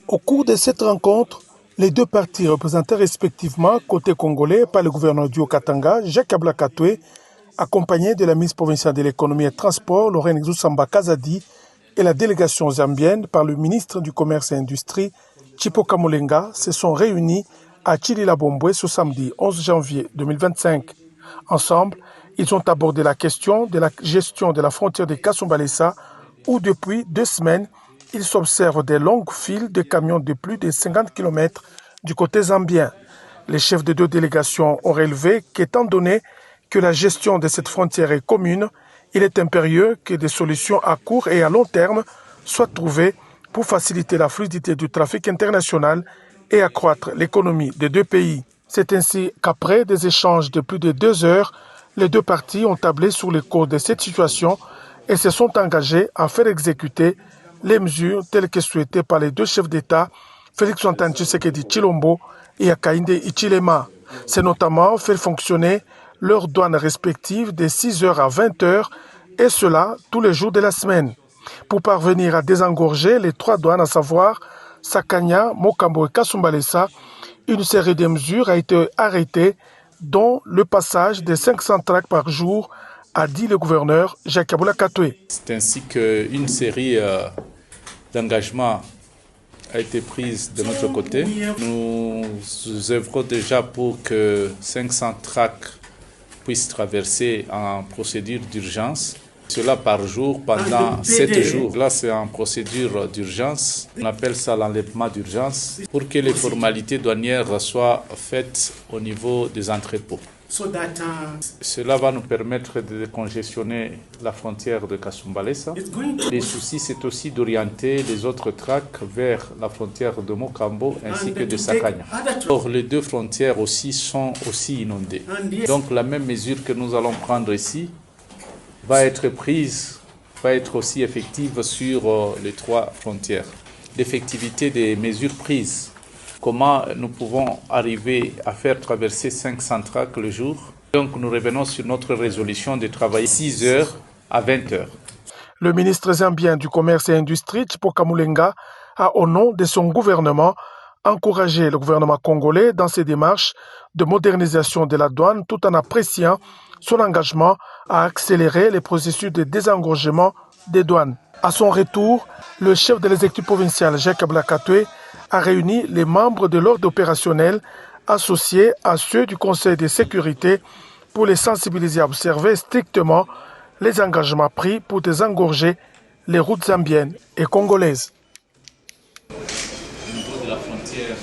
Au cours de cette rencontre, les deux parties représentés respectivement côté congolais par le gouverneur du Haut-Katanga, Jacques Ablakatoué, accompagné de la ministre provinciale de l'économie et des transports, Lorraine Exoussamba Kazadi, et la délégation zambienne par le ministre du Commerce et Industrie, Tshipho Kamulenga, se sont réunis à Tshilila-Bomboué ce samedi 11 janvier 2025. Ensemble, ils ont abordé la question de la gestion de la frontière de Kasumbalesa, où depuis 2 semaines, il s'observe des longues files de camions de plus de 50 km du côté zambien. Les chefs des deux délégations ont relevé qu'étant donné que la gestion de cette frontière est commune, il est impérieux que des solutions à court et à long terme soient trouvées pour faciliter la fluidité du trafic international et accroître l'économie des deux pays. C'est ainsi qu'après des échanges de plus de 2 heures, les deux parties ont tablé sur les causes de cette situation et se sont engagés à faire exécuter les mesures telles que souhaitées par les deux chefs d'État, Félix-Antoine Tshisekedi Tshilombo et Hakainde Hichilema. C'est notamment faire fonctionner leurs douanes respectives de 6h à 20h, et cela tous les jours de la semaine. Pour parvenir à désengorger les 3 douanes, à savoir Sakanya, Mokambo et Kasumbalesa, une série de mesures a été arrêtée, dont le passage de 500 tracts par jour, a dit le gouverneur Jacques Ablakatoué. C'est ainsi qu'une série d'engagements a été prise de notre côté. Nous œuvrons déjà pour que 500 tracts puissent traverser en procédure d'urgence. Cela par jour pendant 7 jours. Là, c'est en procédure d'urgence. On appelle ça l'enlèvement d'urgence pour que les formalités douanières soient faites au niveau des entrepôts. Cela va nous permettre de décongestionner la frontière de Kasumbalesa. Les soucis, c'est aussi d'orienter les autres tracts vers la frontière de Mokambo ainsi que de Sakanya. Or, les deux frontières aussi sont aussi inondées. Donc, la même mesure que nous allons prendre ici va être prise, va être aussi effective sur les 3 frontières. L'effectivité des mesures prises. Comment nous pouvons arriver à faire traverser 500 tracts le jour. Donc nous revenons sur notre résolution de travailler 6h à 20h. Le ministre zambien du Commerce et Industrie, Tshipho Kamulenga, a au nom de son gouvernement encouragé le gouvernement congolais dans ses démarches de modernisation de la douane tout en appréciant son engagement à accélérer les processus de désengorgement des douanes. À son retour, le chef de l'exécutif provincial, Jacques Ablakatoué, a réuni les membres de l'ordre opérationnel associés à ceux du Conseil de sécurité pour les sensibiliser à observer strictement les engagements pris pour désengorger les routes zambiennes et congolaises. Au niveau de la frontière